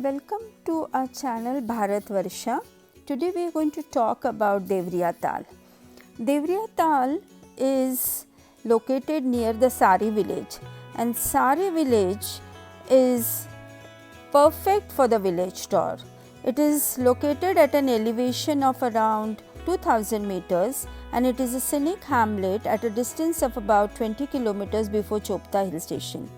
Welcome to our channel Bharat Varsha. Today we are going to talk about Deoria Tal. Deoria Tal is located near the Sari village, and Sari village is perfect for the village tour. It is located at an elevation of around 2000 meters and it is a scenic hamlet at a distance of about 20 kilometers before Chopta hill station.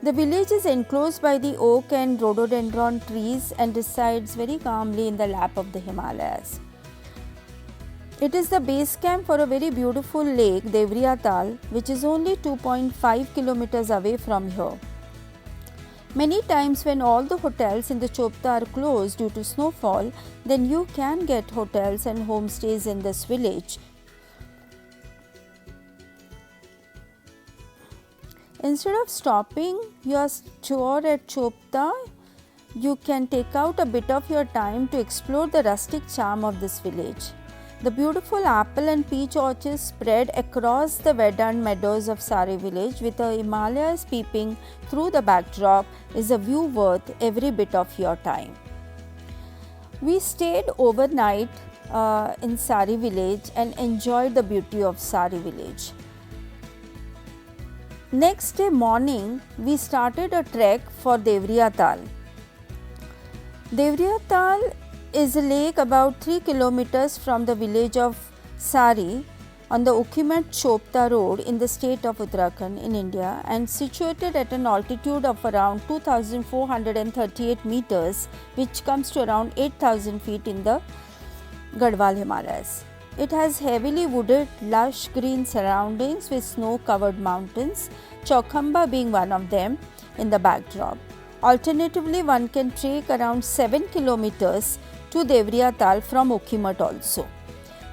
The village is enclosed by the oak and rhododendron trees and resides very calmly in the lap of the Himalayas. It is the base camp for a very beautiful lake, Deoria Tal, which is only 2.5 kilometers away from here. Many times when all the hotels in the Chopta are closed due to snowfall, then you can get hotels and homestays in this village. Instead of stopping your tour at Chopta, you can take out a bit of your time to explore the rustic charm of this village. The beautiful apple and peach orchards spread across the verdant meadows of Sari village with the Himalayas peeping through the backdrop is a view worth every bit of your time. We stayed overnight in Sari village and enjoyed the beauty of Sari village. Next day morning, we started a trek for Deoria Tal. Deoria Tal is a lake about 3 kilometers from the village of Sari on the Ukhimat-Chopta road in the state of Uttarakhand in India and situated at an altitude of around 2438 meters, which comes to around 8000 feet in the Garhwal Himalayas. It has heavily wooded, lush green surroundings with snow-covered mountains, Chaukhamba being one of them in the backdrop. Alternatively, one can trek around 7 kilometers to Deoria Tal from Ukhimat also.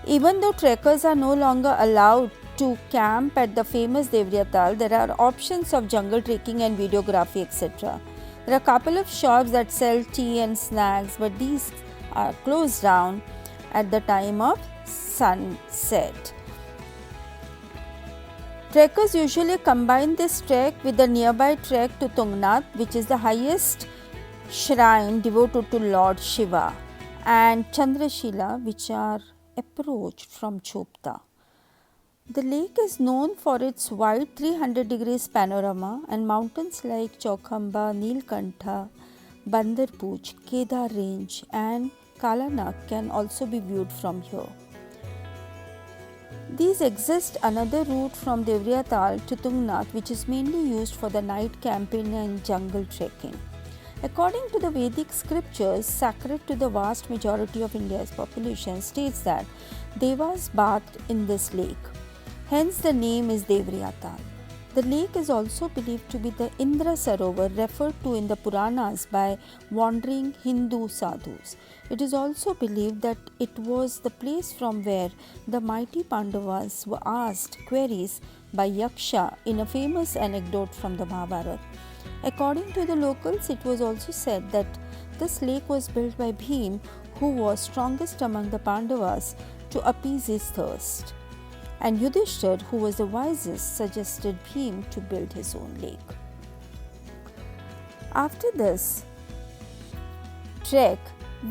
Even though trekkers are no longer allowed to camp at the famous Deoria Tal, there are options of jungle trekking and videography, etc. There are a couple of shops that sell tea and snacks, but these are closed down at the time of sunset. Trekkers usually combine this trek with the nearby trek to Tungnath, which is the highest shrine devoted to Lord Shiva, and Chandrashila, which are approached from Chopta. The lake is known for its wide 300 degrees panorama, and mountains like Chaukhamba, Neelkantha, Bandarpuch, Kedar range and Kalanak can also be viewed from here. These exist another route from Deoria Tal to Tungnath, which is mainly used for the night camping and jungle trekking. According to the Vedic scriptures, sacred to the vast majority of India's population, states that Devas bathed in this lake. Hence the name is Deoria Tal. The lake is also believed to be the Indra Sarovar referred to in the Puranas by wandering Hindu sadhus. It is also believed that it was the place from where the mighty Pandavas were asked queries by Yaksha in a famous anecdote from the Mahabharata. According to the locals, it was also said that this lake was built by Bhim, who was strongest among the Pandavas, to appease his thirst. And Yudhishthir, who was the wisest, suggested Bhim to build his own lake. After this trek,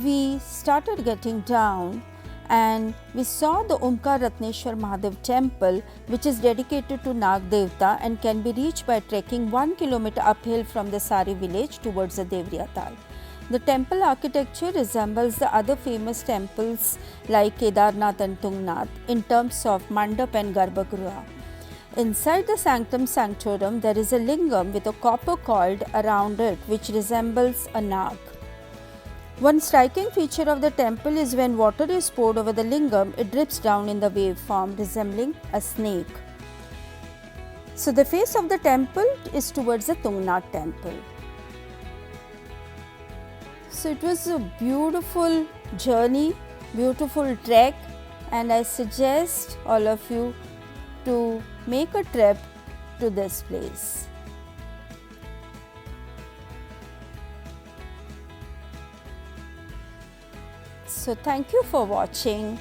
we started getting down and we saw the Omkar Ratneshwar Mahadev temple, which is dedicated to Nag Devta and can be reached by trekking 1 kilometer uphill from the Sari village towards the Deoria Tal. The temple architecture resembles the other famous temples like Kedarnath and Tungnath in terms of mandap and garbhagriha. Inside the sanctum sanctorum, there is a lingam with a copper cord around it which resembles a nag. One striking feature of the temple is when water is poured over the lingam, it drips down in the wave form resembling a snake. So the face of the temple is towards the Tungnath temple. So it was a beautiful journey, beautiful trek, and I suggest all of you to make a trip to this place. So thank you for watching.